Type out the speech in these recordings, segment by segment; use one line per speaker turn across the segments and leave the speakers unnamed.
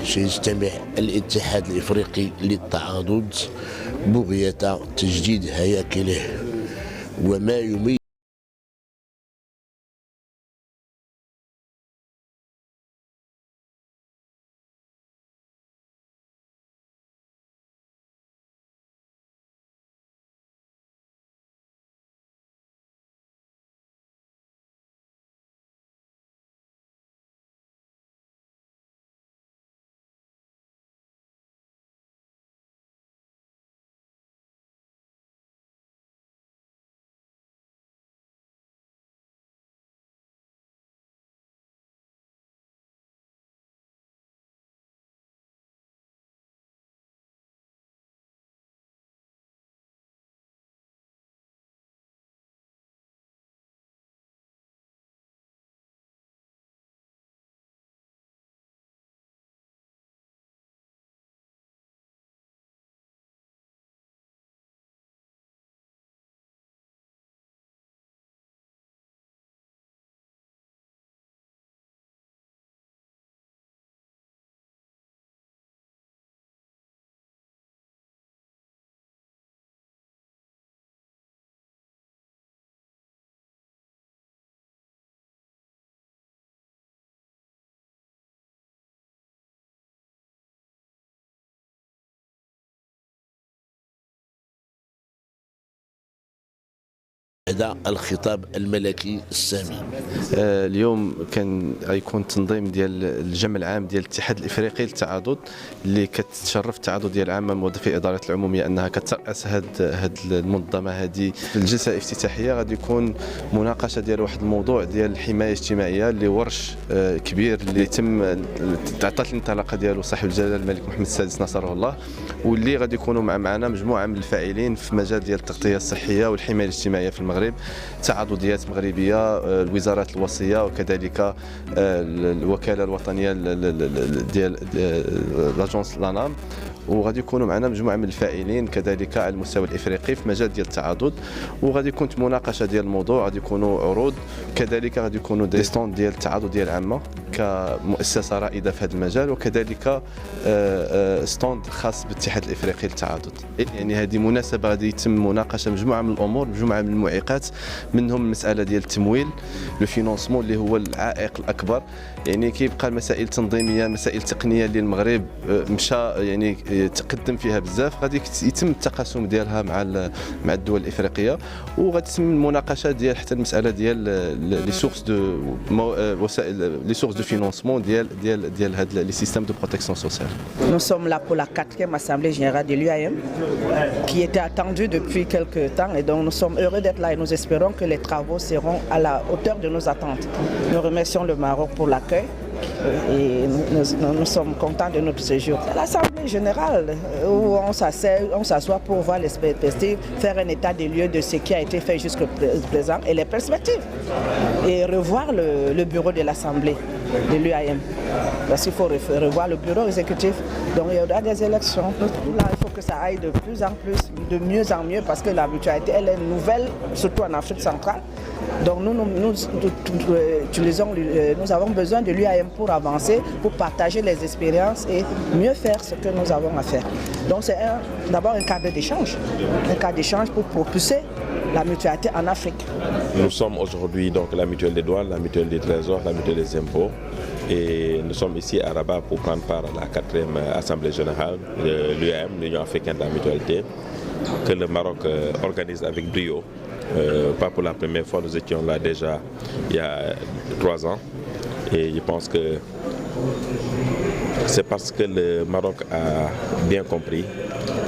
سيجتمع الاتحاد الإفريقي للتعاضد بغية تجديد هياكله وما يميز هذا الخطاب الملكي السامي.
اليوم كان غيكون تنظيم ديال الجمع العام ديال الاتحاد الافريقي للتعاضد اللي كتشرف التعاضد ديال عامه موظفي الاداره العموميه انها كترأس هذه المنظمه. هذه الجلسه الافتتاحيه غادي يكون مناقشه ديال واحد الموضوع ديال الحمايه الاجتماعيه اللي ورش كبير اللي تم تعطات الانطلاقه ديالو صاحب الجلاله الملك محمد السادس نصره الله، واللي غادي يكونوا معنا مجموعه من الفاعلين في مجال ديال التغطيه الصحيه والحمايه الاجتماعيه في المغرب، تعاضديات مغربيه، الوزارات الوصيه، وكذلك الوكاله الوطنيه ديال لاجونس لانام، وغادي يكونوا معنا مجموعه من الفاعلين كذلك على المستوى الافريقي في مجال ديال التعاضد، وغادي يكون مناقشه ديال الموضوع، غادي يكونوا عروض، كذلك غادي يكونوا دي ستوند ديال التعاضد ديال العامه كمؤسسه رائده في هذا المجال، وكذلك ستوند خاص بالاتحاد الافريقي للتعاضد. يعني هذه مناسبه غادي يتم مناقشه مجموعه من الامور، مجموعه من المعيقات، منهم المساله ديال التمويل لو فينونسمون اللي هو العائق الاكبر. يعني كيبقى المسائل التنظيميه، مسائل تقنيه اللي المغرب مشى يعني تقدم فيها بزاف، غادي يتم التقاسم ديالها مع الدول الافريقيه، وغادي تتم المناقشه ديال حتى المساله ديال لي سورس دو وسائل لي سورس دو فينونسمون ديال هاد لي سيستيم دو بروتكسيون سوسيال.
Nous sommes là pour la 4e assemblée générale de l'UAM qui était attendue depuis quelques temps, et donc nous sommes heureux d'être là et nous espérons que les travaux seront à la hauteur de nos attentes. Nous remercions le Maroc pour l'accueil et nous sommes contents de notre séjour. L'assemblée générale où on s'assoit pour voir les perspectives, faire un état des lieux de ce qui a été fait jusqu'à présent et les perspectives, et revoir le bureau de l'assemblée de l'UAM. Parce qu'il faut revoir le bureau exécutif. Donc il y aura des élections. Là, il faut que ça aille de plus en plus, de mieux en mieux, parce que la mutualité, elle est nouvelle, surtout en Afrique centrale. Donc nous avons besoin de l'UAM pour avancer, pour partager les expériences et mieux faire ce que nous avons à faire. Donc c'est d'abord un cadre d'échange pour propulser la mutualité en Afrique.
Nous sommes aujourd'hui donc la mutuelle des douanes, la mutuelle des trésors, la mutuelle des impôts, et nous sommes ici à Rabat pour prendre part à la 4e assemblée générale de l'UAM, l'Union africaine de la mutualité, que le Maroc organise avec brio. Pas pour la première fois, nous étions là déjà il y a 3 ans, et je pense que c'est parce que le Maroc a bien compris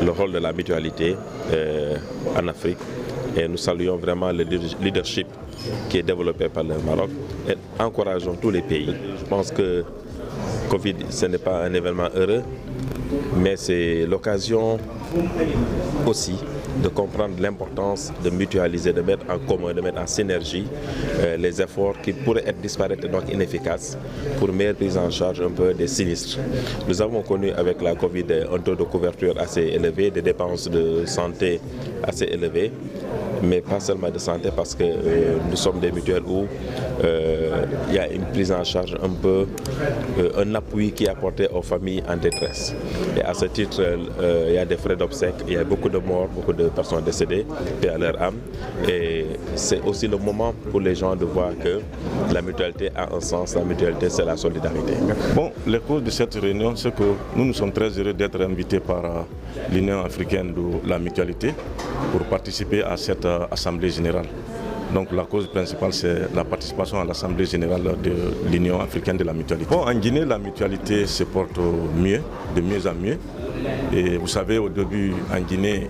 le rôle de la mutualité en Afrique, et nous saluons vraiment le leadership qui est développé par le Maroc et encourageons tous les pays. Je pense que Covid, ce n'est pas un événement heureux, mais c'est l'occasion aussi de comprendre l'importance de mutualiser, de mettre en commun, de mettre en synergie les efforts qui pourraient être disparates et donc inefficaces pour une meilleure prise en charge un peu des sinistres. Nous avons connu avec la Covid un taux de couverture assez élevé, des dépenses de santé assez élevées, mais pas seulement de santé parce que nous sommes des mutuelles où il y a une prise en charge un peu, un appui qui est apporté aux familles en détresse. Et à ce titre, il y a des frais d'obsèques, il y a beaucoup de morts, beaucoup de personnes décédées, paix à leur âme. Et c'est aussi le moment pour les gens de voir que la mutualité a un sens, la mutualité c'est la solidarité.
Bon, les causes de cette réunion, c'est que nous sommes très heureux d'être invités par l'Union africaine de la mutualité pour participer à cette assemblée générale. Donc la cause principale, c'est la participation à l'Assemblée générale de l'Union africaine de la mutualité. Bon, en Guinée, la mutualité se porte mieux, de mieux en mieux. Et vous savez, au début, en Guinée,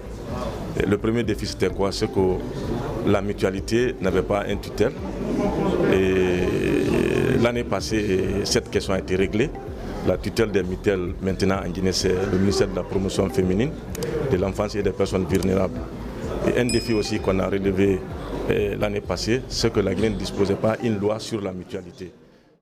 le premier défi, c'était quoi? C'est que la mutualité n'avait pas un tutelle. Et l'année passée, cette question a été réglée. La tutelle des mutuelles, maintenant en Guinée, c'est le ministère de la promotion féminine, de l'enfance et des personnes vulnérables. Et un défi aussi qu'on a relevé l'année passée, c'est que la Guinée ne disposait pas d'une loi sur la mutualité.